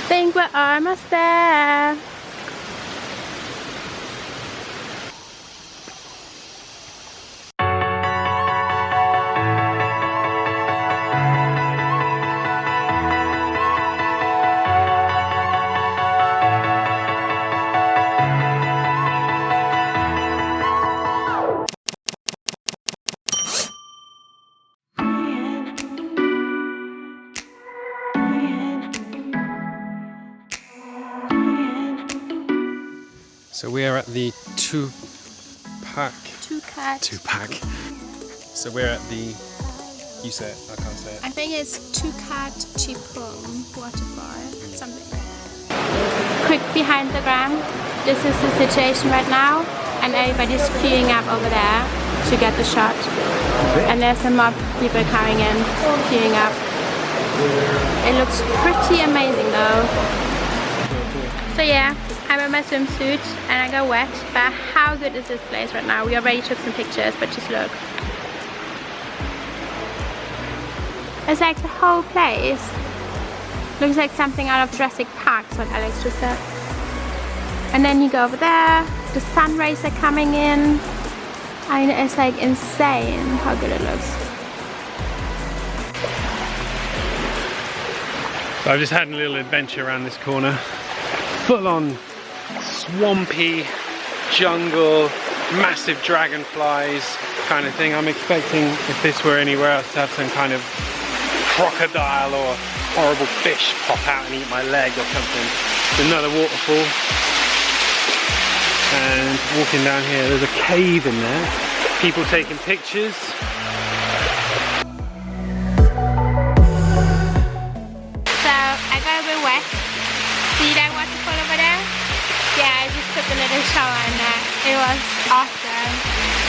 think we're almost there. So we are at the Tupac. So we're at the, you say it, I can't say it. I think it's Tukat Chipung waterfall, something like that. Quick behind the gram. This is the situation right now, and everybody's queuing up over there to get the shot. And there's some more people coming in, queuing up. It looks pretty amazing though. So yeah, I'm in my swimsuit and I got wet, but how good is this place right now? We already took some pictures, but just look. It's like the whole place looks like something out of Jurassic Park, what Alex just said. And then you go over there, the sun rays are coming in. I mean, it's like insane how good it looks. So I've just had a little adventure around this corner. Full on swampy jungle, massive dragonflies kind of thing. I'm expecting, if this were anywhere else, to have some kind of crocodile or horrible fish pop out and eat my leg or something. Another waterfall. And walking down here, there's a cave in there. People taking pictures. So I got a bit wet. See that waterfall over there? Yeah, I just took a little shower in there. It was awesome.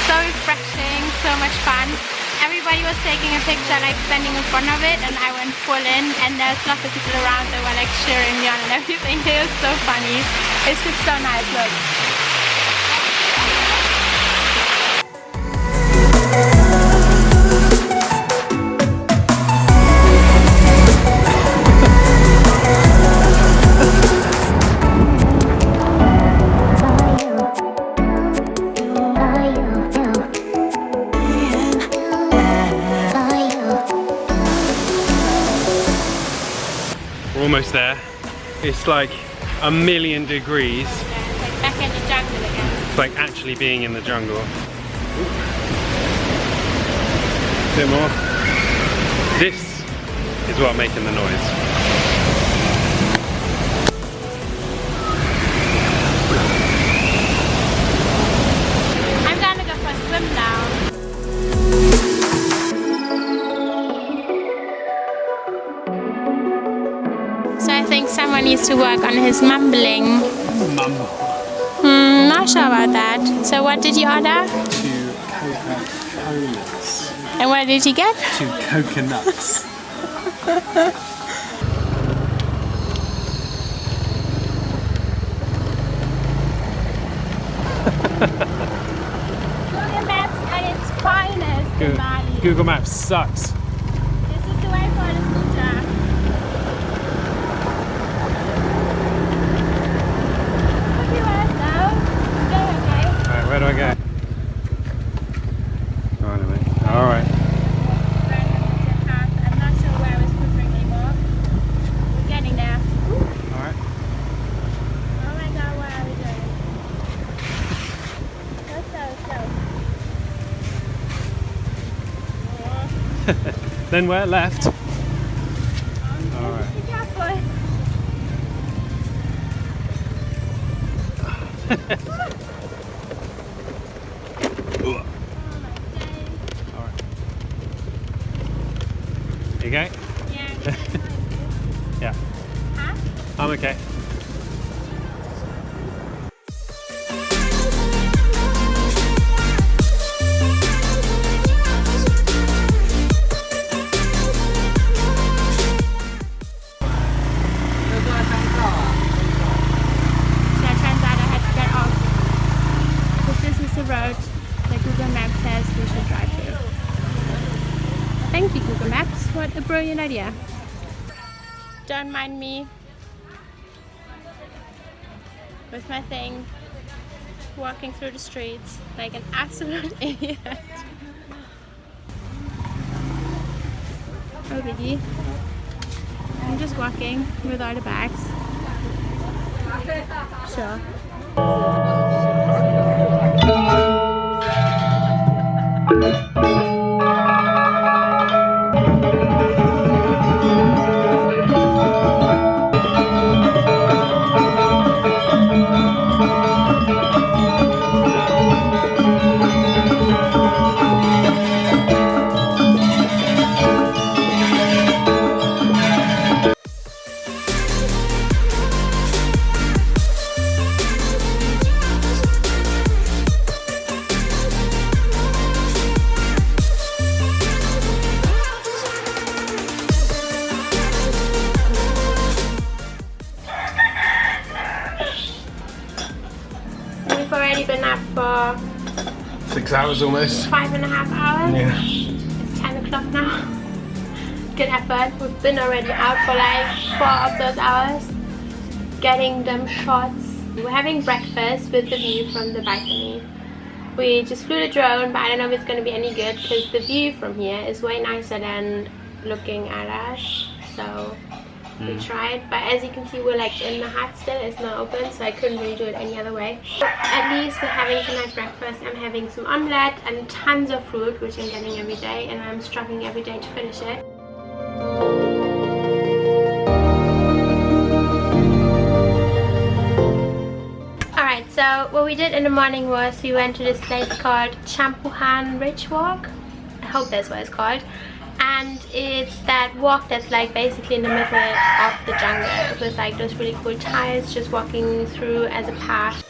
So refreshing, so much fun. Everybody was taking a picture, like standing in front of it, and I went full in, and there's lots of people around that were like cheering me on and everything. It was so funny. It's just so nice, look. We're almost there. It's like 1,000,000 degrees. Yeah, it's like back in the jungle again. It's like actually being in the jungle. Bit more. This is what making the noise. I'm gonna go for a swim now. So I think someone needs to work on his mumbling. Mumble. Not sure about that. So what did you order? 2 Coca-Colas. And what did you get? 2 coconuts. Google Maps at its finest in Bali. Google Maps sucks. This is the way for the scooter. What do you want now? Go, okay? Alright, where do I go? Oh, anyway. Alright. I'm not sure where we're scootering anymore. We're getting there. Alright. Oh my god, what are we doing? Go slow. Then where? Left? Alright. Be careful. Oh my days. Alright. You okay? Yeah. Yeah. Huh? I'm okay. Road that Google Maps says we should drive to. Thank you, Google Maps. What a brilliant idea. Don't mind me. with my thing, walking through the streets like an absolute idiot. Oh Biggie. I'm just walking with all the bags. Sure. We've already been up for 6 hours almost. 5.5 hours. Yeah. It's 10 o'clock now. Good effort. We've been already out for like 4 of those hours getting them shots. We're having breakfast with the view from the balcony. We just flew the drone, but I don't know if it's going to be any good because the view from here is way nicer than looking at us. So we tried, but as you can see, we're like in the hut still. It's not open, so I couldn't really do it any other way. But at least we're having some nice breakfast. I'm having some omelette and tons of fruit, which I'm getting every day, and I'm struggling every day to finish it. Alright, so what we did in the morning was we went to this place called Champuhan Ridge Walk. I hope that's what it's called. And it's that walk that's like basically in the middle of the jungle with like those really cool tiles just walking through as a path.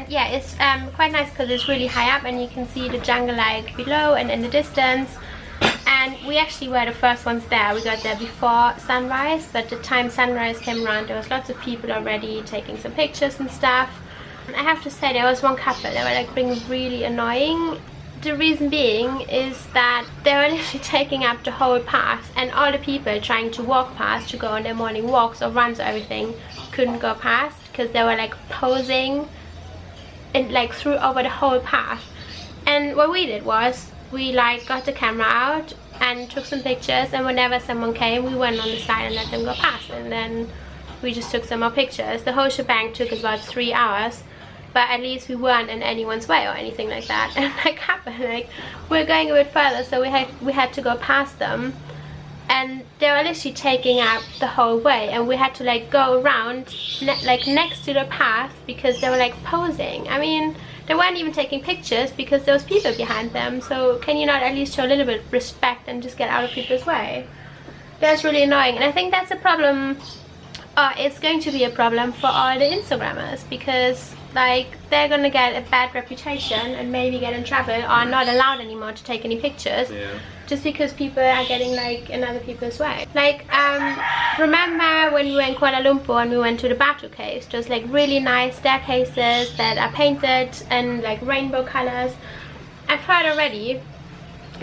Yeah, it's quite nice because it's really high up and you can see the jungle like below and in the distance. And we actually were the first ones there. We got there before sunrise, but the time sunrise came around there was lots of people already taking some pictures and stuff. I have to say there was one couple that were like being really annoying. The reason being is that they were literally taking up the whole path, and all the people trying to walk past to go on their morning walks or runs or everything couldn't go past because they were like posing and like threw over the whole path. And what we did was we like got the camera out and took some pictures, and whenever someone came we went on the side and let them go past, and then we just took some more pictures. The whole shebang took about 3 hours, but at least we weren't in anyone's way or anything like that. And like happened, like we're going a bit further, so we had to go past them, and they were literally taking up the whole way, and we had to like go around like next to the path because they were like posing. I mean, they weren't even taking pictures because there was people behind them, so can you not at least show a little bit of respect and just get out of people's way? That's really annoying, and I think that's a problem. It's going to be a problem for all the Instagrammers because like they're gonna get a bad reputation and maybe get in trouble or are not allowed anymore to take any pictures. Yeah. Just because people are getting like in other people's way. Like remember when we were in Kuala Lumpur and we went to the Batu caves? There's like really nice staircases that are painted and like rainbow colors. I've heard already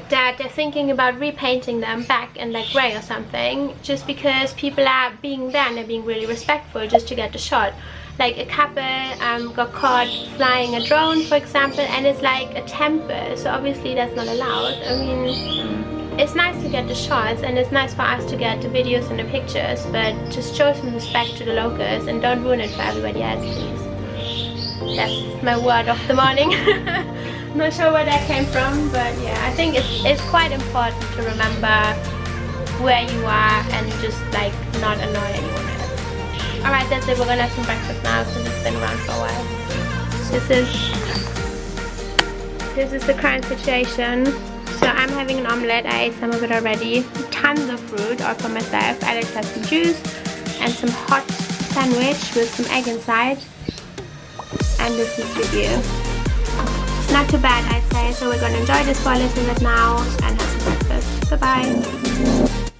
that they're thinking about repainting them back in like grey or something, just because people are being there and they're being really respectful just to get the shot. Like a couple got caught flying a drone, for example, and it's like a temple, so obviously that's not allowed. I mean, it's nice to get the shots and it's nice for us to get the videos and the pictures, but just show some respect to the locals and don't ruin it for everybody else, please. That's my word of the morning. Not sure where that came from, but yeah, I think it's quite important to remember where you are and just like not annoy anyone else. Alright, that's it. We're gonna have some breakfast now since it's been around for a while. This is the current situation. So I'm having an omelette. I ate some of it already. Tons of fruit, all for myself. Alex has some juice and some hot sandwich with some egg inside. And this is the view. Not too bad, I'd say. So we're gonna enjoy this for a little bit now and have some breakfast. Bye bye.